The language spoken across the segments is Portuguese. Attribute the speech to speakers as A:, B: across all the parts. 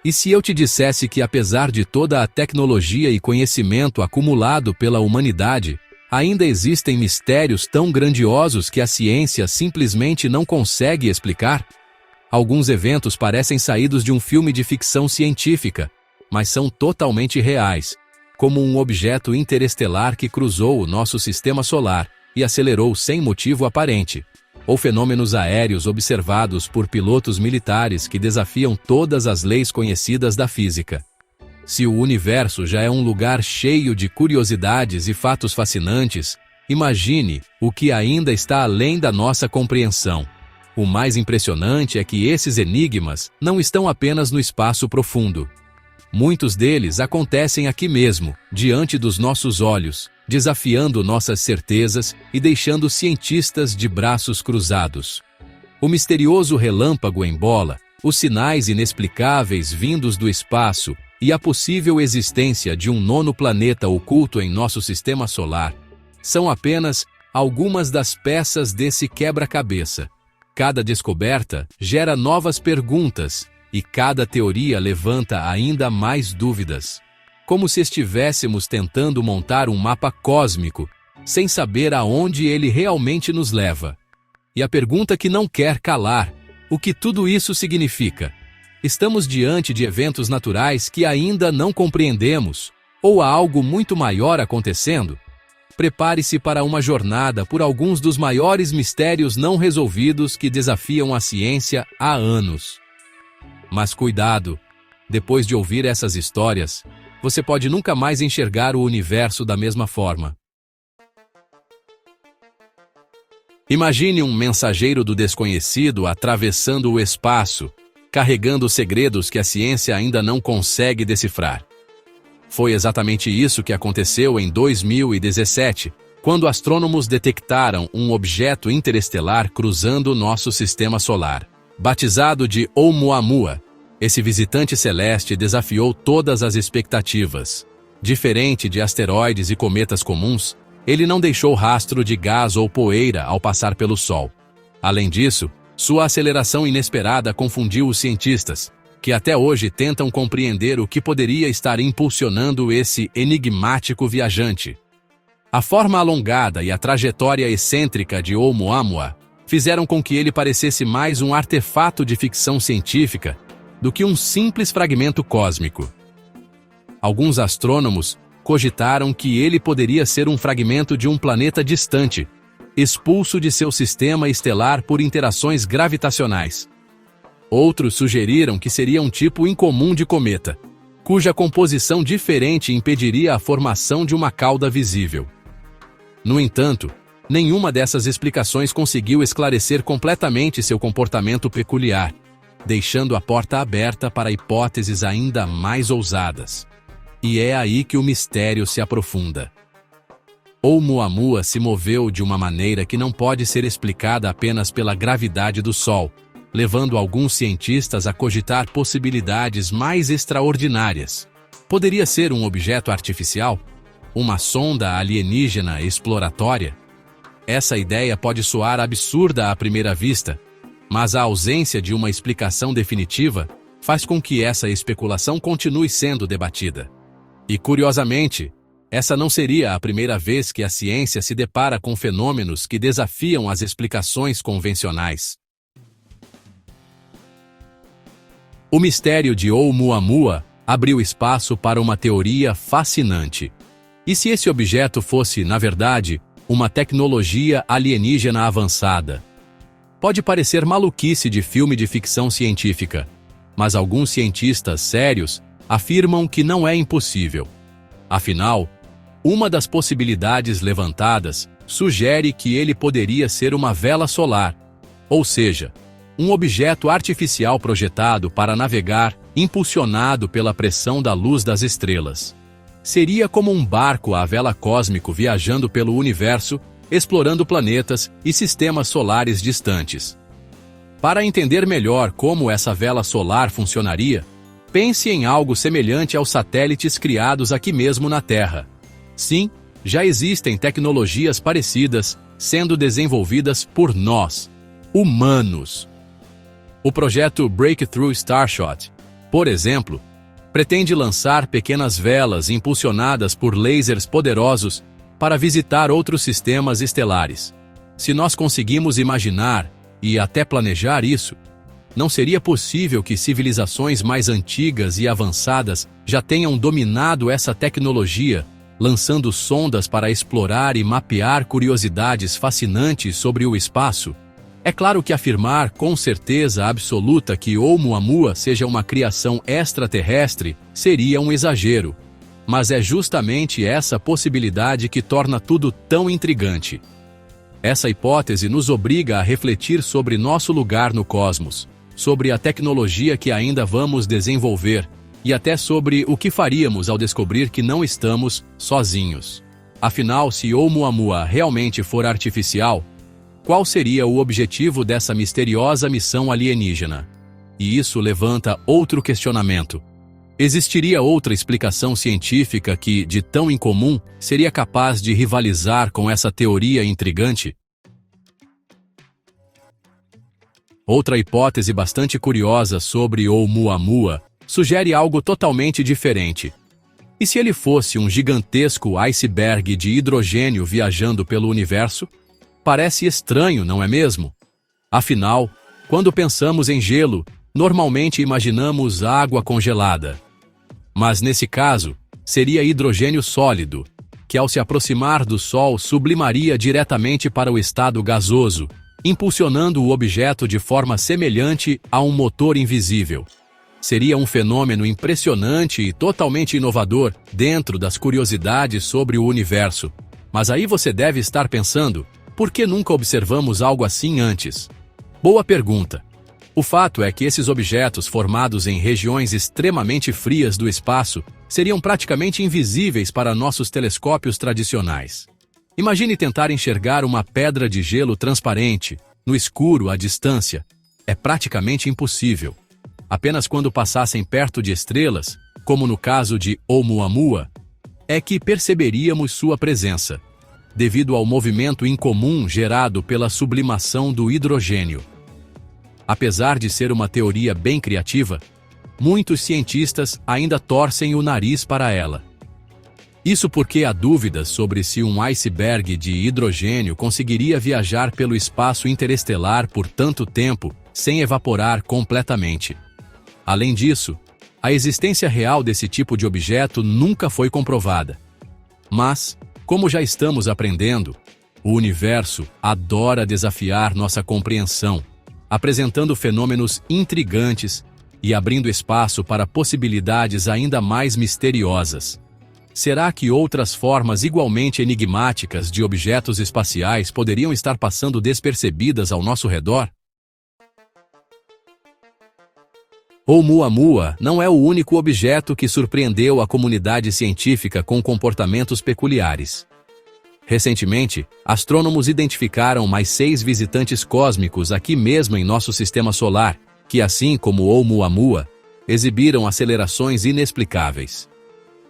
A: E se eu te dissesse que, apesar de toda a tecnologia e conhecimento acumulado pela humanidade, ainda existem mistérios tão grandiosos que a ciência simplesmente não consegue explicar? Alguns eventos parecem saídos de um filme de ficção científica, mas são totalmente reais, como um objeto interestelar que cruzou o nosso sistema solar e acelerou sem motivo aparente, ou fenômenos aéreos observados por pilotos militares que desafiam todas as leis conhecidas da física. Se o universo já é um lugar cheio de curiosidades e fatos fascinantes, imagine o que ainda está além da nossa compreensão. O mais impressionante é que esses enigmas não estão apenas no espaço profundo. Muitos deles acontecem aqui mesmo, diante dos nossos olhos, desafiando nossas certezas e deixando cientistas de braços cruzados. O misterioso relâmpago em bola, os sinais inexplicáveis vindos do espaço e a possível existência de um nono planeta oculto em nosso sistema solar são apenas algumas das peças desse quebra-cabeça. Cada descoberta gera novas perguntas e cada teoria levanta ainda mais dúvidas. Como se estivéssemos tentando montar um mapa cósmico, sem saber aonde ele realmente nos leva. E a pergunta que não quer calar: o que tudo isso significa? Estamos diante de eventos naturais que ainda não compreendemos, ou há algo muito maior acontecendo? Prepare-se para uma jornada por alguns dos maiores mistérios não resolvidos que desafiam a ciência há anos. Mas cuidado! Depois de ouvir essas histórias, você pode nunca mais enxergar o universo da mesma forma. Imagine um mensageiro do desconhecido atravessando o espaço, carregando segredos que a ciência ainda não consegue decifrar. Foi exatamente isso que aconteceu em 2017, quando astrônomos detectaram um objeto interestelar cruzando nosso sistema solar. Batizado de Oumuamua, esse visitante celeste desafiou todas as expectativas. Diferente de asteroides e cometas comuns, ele não deixou rastro de gás ou poeira ao passar pelo Sol. Além disso, sua aceleração inesperada confundiu os cientistas, que até hoje tentam compreender o que poderia estar impulsionando esse enigmático viajante. A forma alongada e a trajetória excêntrica de Oumuamua fizeram com que ele parecesse mais um artefato de ficção científica do que um simples fragmento cósmico. Alguns astrônomos cogitaram que ele poderia ser um fragmento de um planeta distante, expulso de seu sistema estelar por interações gravitacionais. Outros sugeriram que seria um tipo incomum de cometa, cuja composição diferente impediria a formação de uma cauda visível. No entanto, nenhuma dessas explicações conseguiu esclarecer completamente seu comportamento peculiar, deixando a porta aberta para hipóteses ainda mais ousadas. E é aí que o mistério se aprofunda. Oumuamua se moveu de uma maneira que não pode ser explicada apenas pela gravidade do Sol, levando alguns cientistas a cogitar possibilidades mais extraordinárias. Poderia ser um objeto artificial? Uma sonda alienígena exploratória? Essa ideia pode soar absurda à primeira vista, mas a ausência de uma explicação definitiva faz com que essa especulação continue sendo debatida. E, curiosamente, essa não seria a primeira vez que a ciência se depara com fenômenos que desafiam as explicações convencionais. O mistério de Oumuamua abriu espaço para uma teoria fascinante. E se esse objeto fosse, na verdade, uma tecnologia alienígena avançada? Pode parecer maluquice de filme de ficção científica, mas alguns cientistas sérios afirmam que não é impossível. Afinal, uma das possibilidades levantadas sugere que ele poderia ser uma vela solar, ou seja, um objeto artificial projetado para navegar, impulsionado pela pressão da luz das estrelas. Seria como um barco à vela cósmico viajando pelo universo, explorando planetas e sistemas solares distantes. Para entender melhor como essa vela solar funcionaria, pense em algo semelhante aos satélites criados aqui mesmo na Terra. Sim, já existem tecnologias parecidas sendo desenvolvidas por nós, humanos. O projeto Breakthrough Starshot por exemplo, pretende lançar pequenas velas impulsionadas por lasers poderosos para visitar outros sistemas estelares. Se nós conseguimos imaginar e até planejar isso, não seria possível que civilizações mais antigas e avançadas já tenham dominado essa tecnologia, lançando sondas para explorar e mapear curiosidades fascinantes sobre o espaço? É claro que afirmar com certeza absoluta que Oumuamua seja uma criação extraterrestre seria um exagero. Mas é justamente essa possibilidade que torna tudo tão intrigante. Essa hipótese nos obriga a refletir sobre nosso lugar no cosmos, sobre a tecnologia que ainda vamos desenvolver e até sobre o que faríamos ao descobrir que não estamos sozinhos. Afinal, se Oumuamua realmente for artificial, qual seria o objetivo dessa misteriosa missão alienígena? E isso levanta outro questionamento. Existiria outra explicação científica que, de tão incomum, seria capaz de rivalizar com essa teoria intrigante? Outra hipótese bastante curiosa sobre Oumuamua sugere algo totalmente diferente. E se ele fosse um gigantesco iceberg de hidrogênio viajando pelo universo? Parece estranho, não é mesmo? Afinal, quando pensamos em gelo, normalmente imaginamos água congelada. Mas nesse caso, seria hidrogênio sólido, que ao se aproximar do Sol sublimaria diretamente para o estado gasoso, impulsionando o objeto de forma semelhante a um motor invisível. Seria um fenômeno impressionante e totalmente inovador dentro das curiosidades sobre o universo. Mas aí você deve estar pensando: por que nunca observamos algo assim antes? Boa pergunta. O fato é que esses objetos formados em regiões extremamente frias do espaço seriam praticamente invisíveis para nossos telescópios tradicionais. Imagine tentar enxergar uma pedra de gelo transparente, no escuro à distância. É praticamente impossível. Apenas quando passassem perto de estrelas, como no caso de Oumuamua, é que perceberíamos sua presença, devido ao movimento incomum gerado pela sublimação do hidrogênio. Apesar de ser uma teoria bem criativa, muitos cientistas ainda torcem o nariz para ela. Isso porque há dúvidas sobre se um iceberg de hidrogênio conseguiria viajar pelo espaço interestelar por tanto tempo sem evaporar completamente. Além disso, a existência real desse tipo de objeto nunca foi comprovada. Mas, como já estamos aprendendo, o universo adora desafiar nossa compreensão, apresentando fenômenos intrigantes e abrindo espaço para possibilidades ainda mais misteriosas. Será que outras formas igualmente enigmáticas de objetos espaciais poderiam estar passando despercebidas ao nosso redor? Oumuamua não é o único objeto que surpreendeu a comunidade científica com comportamentos peculiares. Recentemente, astrônomos identificaram mais 6 visitantes cósmicos aqui mesmo em nosso sistema solar, que, assim como Oumuamua, exibiram acelerações inexplicáveis.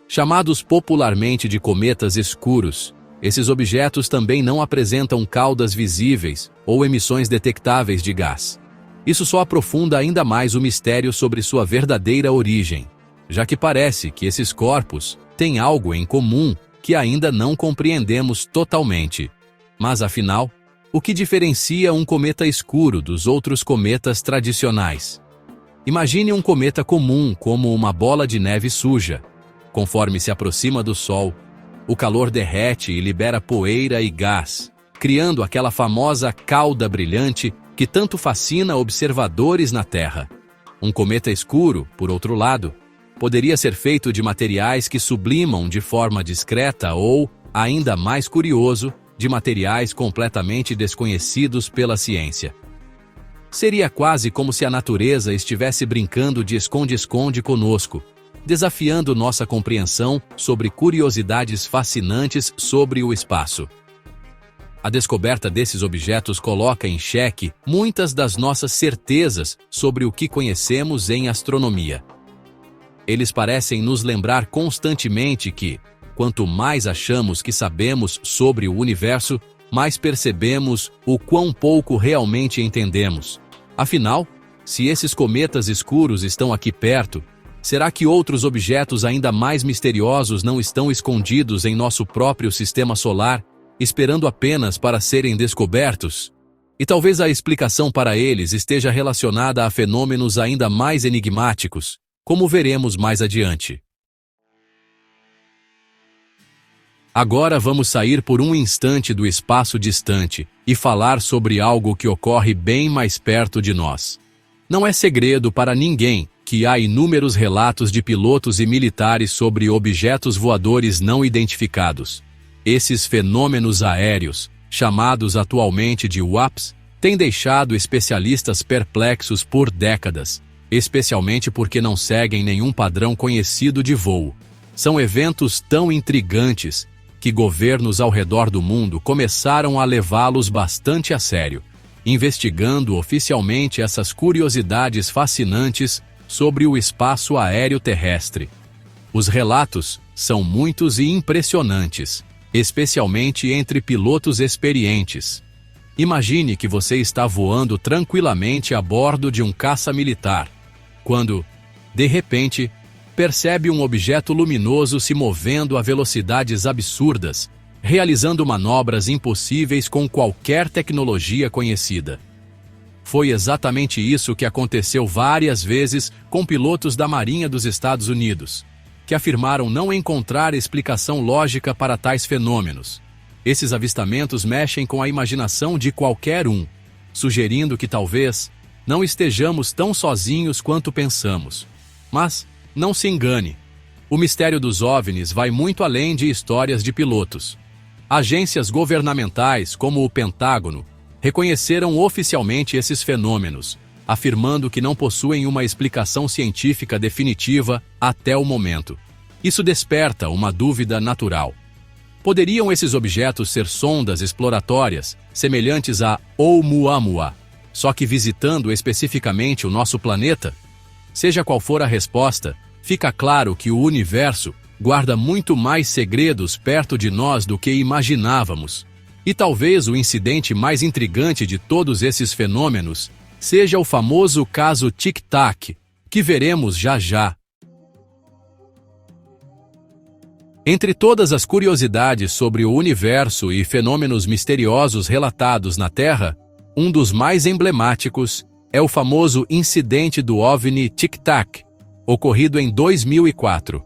A: Chamados popularmente de cometas escuros, esses objetos também não apresentam caudas visíveis ou emissões detectáveis de gás. Isso só aprofunda ainda mais o mistério sobre sua verdadeira origem, já que parece que esses corpos têm algo em comum que ainda não compreendemos totalmente. Mas afinal, o que diferencia um cometa escuro dos outros cometas tradicionais? Imagine um cometa comum como uma bola de neve suja. Conforme se aproxima do Sol, o calor derrete e libera poeira e gás, criando aquela famosa cauda brilhante que tanto fascina observadores na Terra. Um cometa escuro, por outro lado, poderia ser feito de materiais que sublimam de forma discreta ou, ainda mais curioso, de materiais completamente desconhecidos pela ciência. Seria quase como se a natureza estivesse brincando de esconde-esconde conosco, desafiando nossa compreensão sobre curiosidades fascinantes sobre o espaço. A descoberta desses objetos coloca em xeque muitas das nossas certezas sobre o que conhecemos em astronomia. Eles parecem nos lembrar constantemente que, quanto mais achamos que sabemos sobre o universo, mais percebemos o quão pouco realmente entendemos. Afinal, se esses cometas escuros estão aqui perto, Será que outros objetos ainda mais misteriosos não estão escondidos em nosso próprio sistema solar, esperando apenas para serem descobertos? E talvez a explicação para eles esteja relacionada a fenômenos ainda mais enigmáticos, como veremos mais adiante. Agora vamos sair por um instante do espaço distante e falar sobre algo que ocorre bem mais perto de nós. Não é segredo para ninguém que há inúmeros relatos de pilotos e militares sobre objetos voadores não identificados. Esses fenômenos aéreos, chamados atualmente de UAPs, têm deixado especialistas perplexos por décadas, especialmente porque não seguem nenhum padrão conhecido de voo. São eventos tão intrigantes que governos ao redor do mundo começaram a levá-los bastante a sério, investigando oficialmente essas curiosidades fascinantes sobre o espaço aéreo terrestre. Os relatos são muitos e impressionantes, especialmente entre pilotos experientes. Imagine que você está voando tranquilamente a bordo de um caça militar, quando, de repente, percebe um objeto luminoso se movendo a velocidades absurdas, realizando manobras impossíveis com qualquer tecnologia conhecida. Foi exatamente isso que aconteceu várias vezes com pilotos da Marinha dos Estados Unidos, que afirmaram não encontrar explicação lógica para tais fenômenos. Esses avistamentos mexem com a imaginação de qualquer um, sugerindo que talvez não estejamos tão sozinhos quanto pensamos. Mas não se engane, o mistério dos OVNIs vai muito além de histórias de pilotos. Agências governamentais, como o Pentágono, reconheceram oficialmente esses fenômenos, afirmando que não possuem uma explicação científica definitiva até o momento. Isso desperta uma dúvida natural. Poderiam esses objetos ser sondas exploratórias, semelhantes a Oumuamua, só que visitando especificamente o nosso planeta? Seja qual for a resposta, fica claro que o universo guarda muito mais segredos perto de nós do que imaginávamos. E talvez o incidente mais intrigante de todos esses fenômenos seja o famoso caso Tic Tac, que veremos já já. Entre todas as curiosidades sobre o universo e fenômenos misteriosos relatados na Terra, um dos mais emblemáticos é o famoso incidente do OVNI Tic Tac, ocorrido em 2004.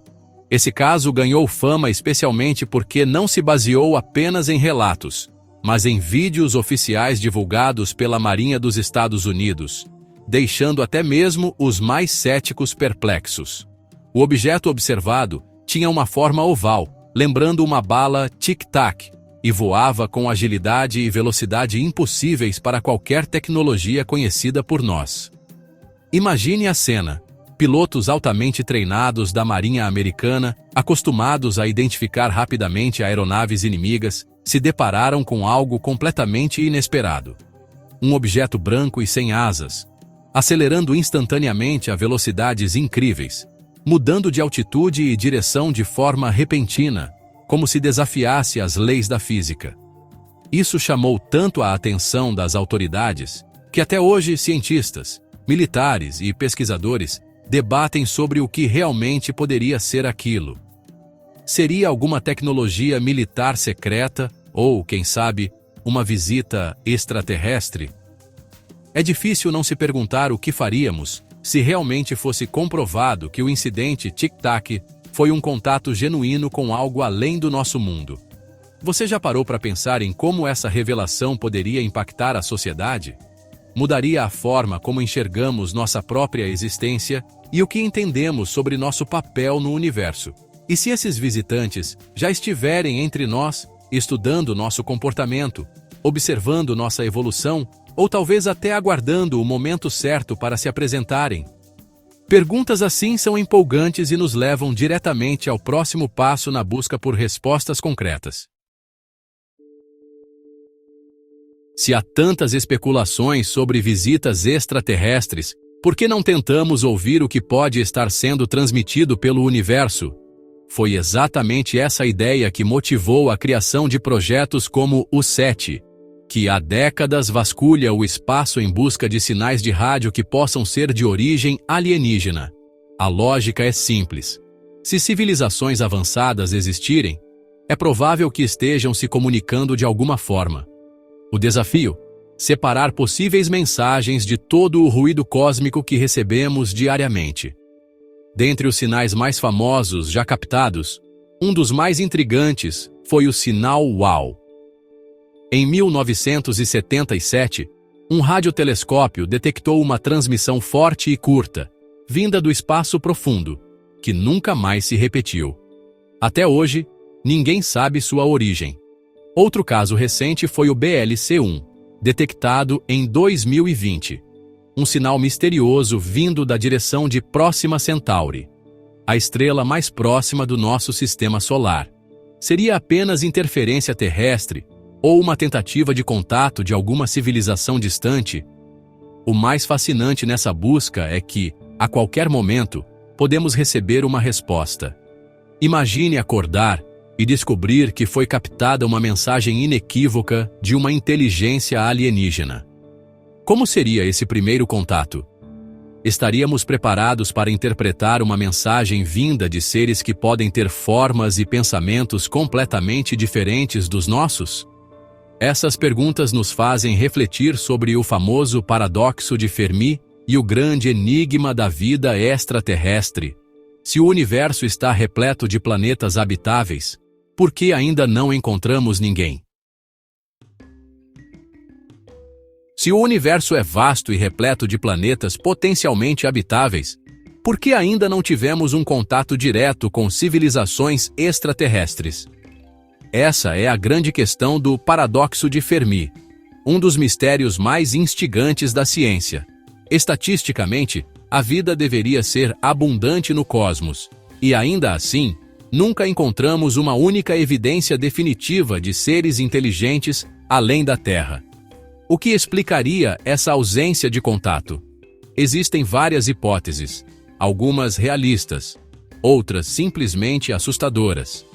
A: Esse caso ganhou fama especialmente porque não se baseou apenas em relatos, mas em vídeos oficiais divulgados pela Marinha dos Estados Unidos, deixando até mesmo os mais céticos perplexos. O objeto observado tinha uma forma oval, lembrando uma bala tic-tac, e voava com agilidade e velocidade impossíveis para qualquer tecnologia conhecida por nós. Imagine a cena. Pilotos altamente treinados da Marinha Americana, acostumados a identificar rapidamente aeronaves inimigas, se depararam com algo completamente inesperado. Um objeto branco e sem asas, acelerando instantaneamente a velocidades incríveis, mudando de altitude e direção de forma repentina, como se desafiasse as leis da física. Isso chamou tanto a atenção das autoridades, que até hoje cientistas, militares e pesquisadores debatem sobre o que realmente poderia ser aquilo. Seria alguma tecnologia militar secreta ou, quem sabe, uma visita extraterrestre? É difícil não se perguntar o que faríamos se realmente fosse comprovado que o incidente Tic Tac foi um contato genuíno com algo além do nosso mundo. Você já parou para pensar em como essa revelação poderia impactar a sociedade? Mudaria a forma como enxergamos nossa própria existência e o que entendemos sobre nosso papel no universo. E se esses visitantes já estiverem entre nós, estudando nosso comportamento, observando nossa evolução, ou talvez até aguardando o momento certo para se apresentarem? Perguntas assim são empolgantes e nos levam diretamente ao próximo passo na busca por respostas concretas. Se há tantas especulações sobre visitas extraterrestres, por que não tentamos ouvir o que pode estar sendo transmitido pelo universo? Foi exatamente essa ideia que motivou a criação de projetos como o SETI, que há décadas vasculha o espaço em busca de sinais de rádio que possam ser de origem alienígena. A lógica é simples. Se civilizações avançadas existirem, é provável que estejam se comunicando de alguma forma. O desafio: separar possíveis mensagens de todo o ruído cósmico que recebemos diariamente. Dentre os sinais mais famosos já captados, um dos mais intrigantes foi o sinal WOW. Em 1977, um radiotelescópio detectou uma transmissão forte e curta, vinda do espaço profundo, que nunca mais se repetiu. Até hoje, ninguém sabe sua origem. Outro caso recente foi o BLC-1, detectado em 2020. Um sinal misterioso vindo da direção de Próxima Centauri, a estrela mais próxima do nosso sistema solar. Seria apenas interferência terrestre ou uma tentativa de contato de alguma civilização distante? O mais fascinante nessa busca é que, a qualquer momento, podemos receber uma resposta. Imagine acordar e descobrir que foi captada uma mensagem inequívoca de uma inteligência alienígena. Como seria esse primeiro contato? Estaríamos preparados para interpretar uma mensagem vinda de seres que podem ter formas e pensamentos completamente diferentes dos nossos? Essas perguntas nos fazem refletir sobre o famoso paradoxo de Fermi e o grande enigma da vida extraterrestre. Se o universo está repleto de planetas habitáveis, por que ainda não encontramos ninguém? Se o universo é vasto e repleto de planetas potencialmente habitáveis, por que ainda não tivemos um contato direto com civilizações extraterrestres? Essa é a grande questão do paradoxo de Fermi, um dos mistérios mais instigantes da ciência. Estatisticamente, a vida deveria ser abundante no cosmos, e ainda assim, nunca encontramos uma única evidência definitiva de seres inteligentes além da Terra. O que explicaria essa ausência de contato? Existem várias hipóteses, algumas realistas, outras simplesmente assustadoras.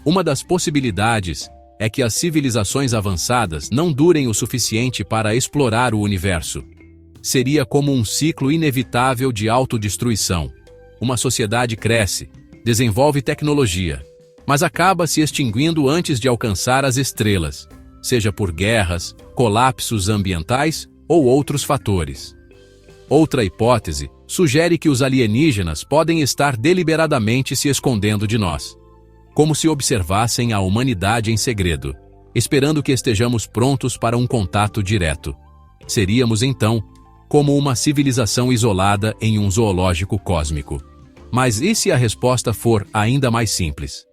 A: Uma das possibilidades é que as civilizações avançadas não durem o suficiente para explorar o universo. Seria como um ciclo inevitável de autodestruição. Uma sociedade cresce, desenvolve tecnologia, mas acaba se extinguindo antes de alcançar as estrelas, seja por guerras, colapsos ambientais ou outros fatores. Outra hipótese sugere que os alienígenas podem estar deliberadamente se escondendo de nós, como se observassem a humanidade em segredo, esperando que estejamos prontos para um contato direto. Seríamos, então, como uma civilização isolada em um zoológico cósmico. Mas e se a resposta for ainda mais simples?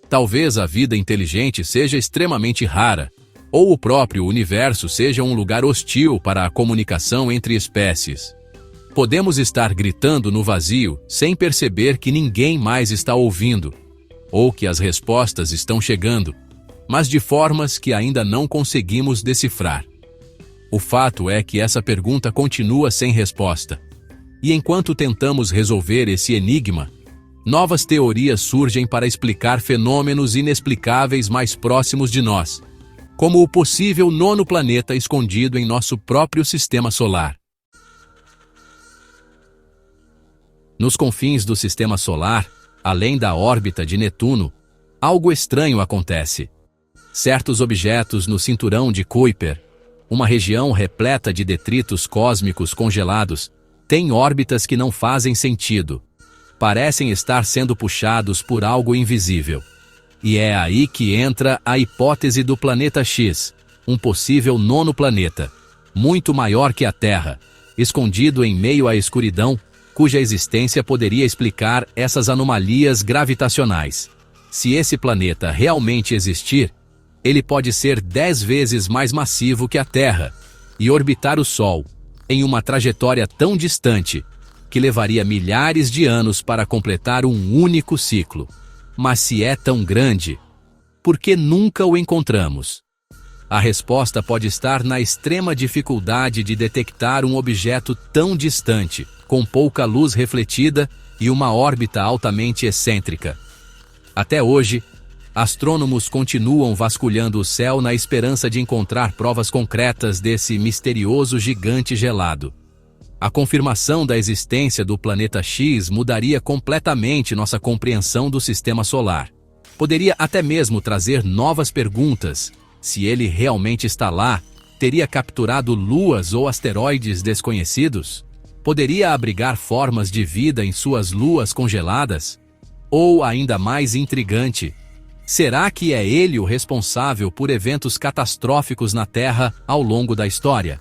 A: Talvez a vida inteligente seja extremamente rara, ou o próprio universo seja um lugar hostil para a comunicação entre espécies. Podemos estar gritando no vazio sem perceber que ninguém mais está ouvindo, ou que as respostas estão chegando, mas de formas que ainda não conseguimos decifrar. O fato é que essa pergunta continua sem resposta. E enquanto tentamos resolver esse enigma, novas teorias surgem para explicar fenômenos inexplicáveis mais próximos de nós, como o possível nono planeta escondido em nosso próprio sistema solar. Nos confins do sistema solar, além da órbita de Netuno, algo estranho acontece. Certos objetos no cinturão de Kuiper, uma região repleta de detritos cósmicos congelados, têm órbitas que não fazem sentido. Parecem estar sendo puxados por algo invisível. E é aí que entra a hipótese do planeta X, um possível nono planeta, muito maior que a Terra, escondido em meio à escuridão, cuja existência poderia explicar essas anomalias gravitacionais. Se esse planeta realmente existir, ele pode ser 10 vezes mais massivo que a Terra e orbitar o Sol, em uma trajetória tão distante que levaria milhares de anos para completar um único ciclo. Mas se é tão grande, por que nunca o encontramos? A resposta pode estar na extrema dificuldade de detectar um objeto tão distante, com pouca luz refletida e uma órbita altamente excêntrica. Até hoje, astrônomos continuam vasculhando o céu na esperança de encontrar provas concretas desse misterioso gigante gelado. A confirmação da existência do planeta X mudaria completamente nossa compreensão do sistema solar. Poderia até mesmo trazer novas perguntas. Se ele realmente está lá, teria capturado luas ou asteroides desconhecidos? Poderia abrigar formas de vida em suas luas congeladas? Ou, ainda mais intrigante, será que é ele o responsável por eventos catastróficos na Terra ao longo da história?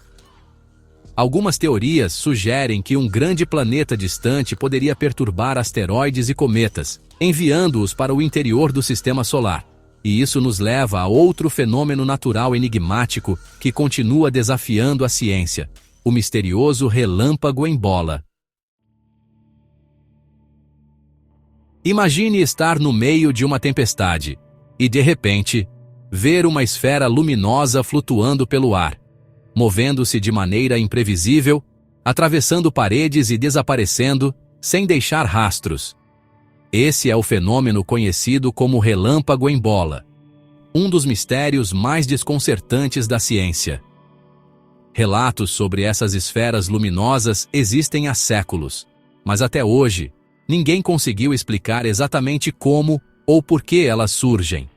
A: Algumas teorias sugerem que um grande planeta distante poderia perturbar asteroides e cometas, enviando-os para o interior do sistema solar. E isso nos leva a outro fenômeno natural enigmático que continua desafiando a ciência: o misterioso relâmpago em bola. Imagine estar no meio de uma tempestade e, de repente, ver uma esfera luminosa flutuando pelo ar, movendo-se de maneira imprevisível, atravessando paredes e desaparecendo, sem deixar rastros. Esse é o fenômeno conhecido como relâmpago em bola, um dos mistérios mais desconcertantes da ciência. Relatos sobre essas esferas luminosas existem há séculos, mas até hoje, ninguém conseguiu explicar exatamente como ou por que elas surgem.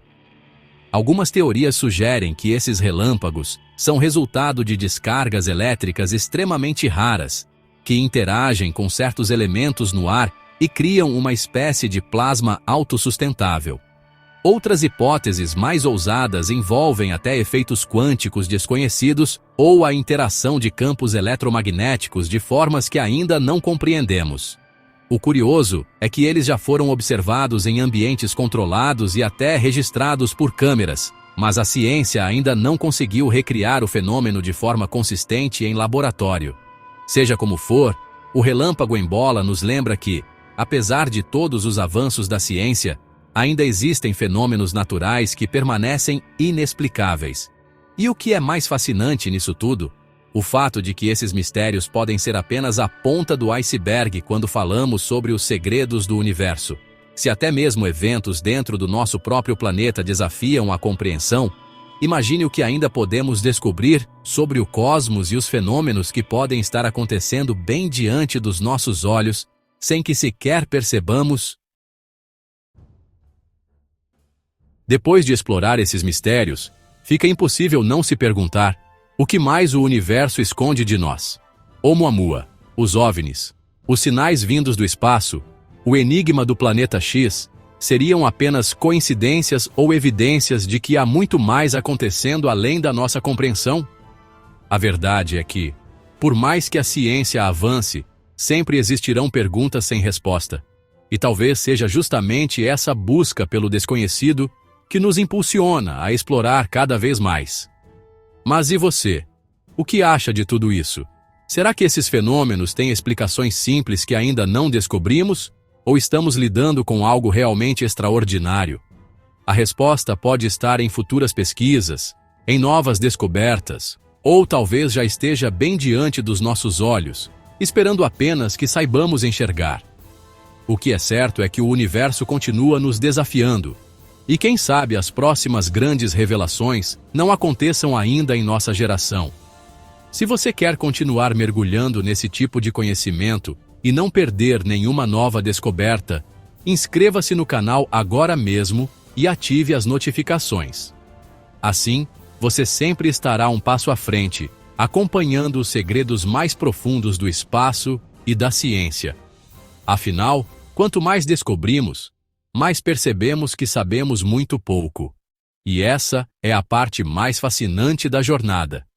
A: Algumas teorias sugerem que esses relâmpagos são resultado de descargas elétricas extremamente raras, que interagem com certos elementos no ar e criam uma espécie de plasma autossustentável. Outras hipóteses mais ousadas envolvem até efeitos quânticos desconhecidos ou a interação de campos eletromagnéticos de formas que ainda não compreendemos. O curioso é que eles já foram observados em ambientes controlados e até registrados por câmeras, mas a ciência ainda não conseguiu recriar o fenômeno de forma consistente em laboratório. Seja como for, o relâmpago em bola nos lembra que, apesar de todos os avanços da ciência, ainda existem fenômenos naturais que permanecem inexplicáveis. E o que é mais fascinante nisso tudo? O fato de que esses mistérios podem ser apenas a ponta do iceberg quando falamos sobre os segredos do universo. Se até mesmo eventos dentro do nosso próprio planeta desafiam a compreensão, imagine o que ainda podemos descobrir sobre o cosmos e os fenômenos que podem estar acontecendo bem diante dos nossos olhos, sem que sequer percebamos. Depois de explorar esses mistérios, fica impossível não se perguntar: o que mais o universo esconde de nós? Oumuamua, os OVNIs, os sinais vindos do espaço, o enigma do planeta X, seriam apenas coincidências ou evidências de que há muito mais acontecendo além da nossa compreensão? A verdade é que, por mais que a ciência avance, sempre existirão perguntas sem resposta. E talvez seja justamente essa busca pelo desconhecido que nos impulsiona a explorar cada vez mais. Mas e você? O que acha de tudo isso? Será que esses fenômenos têm explicações simples que ainda não descobrimos? Ou estamos lidando com algo realmente extraordinário? A resposta pode estar em futuras pesquisas, em novas descobertas, ou talvez já esteja bem diante dos nossos olhos, esperando apenas que saibamos enxergar. O que é certo é que o universo continua nos desafiando, e quem sabe as próximas grandes revelações não aconteçam ainda em nossa geração. Se você quer continuar mergulhando nesse tipo de conhecimento e não perder nenhuma nova descoberta, inscreva-se no canal agora mesmo e ative as notificações. Assim, você sempre estará um passo à frente, acompanhando os segredos mais profundos do espaço e da ciência. Afinal, quanto mais descobrimos, mais percebemos que sabemos muito pouco. E essa é a parte mais fascinante da jornada.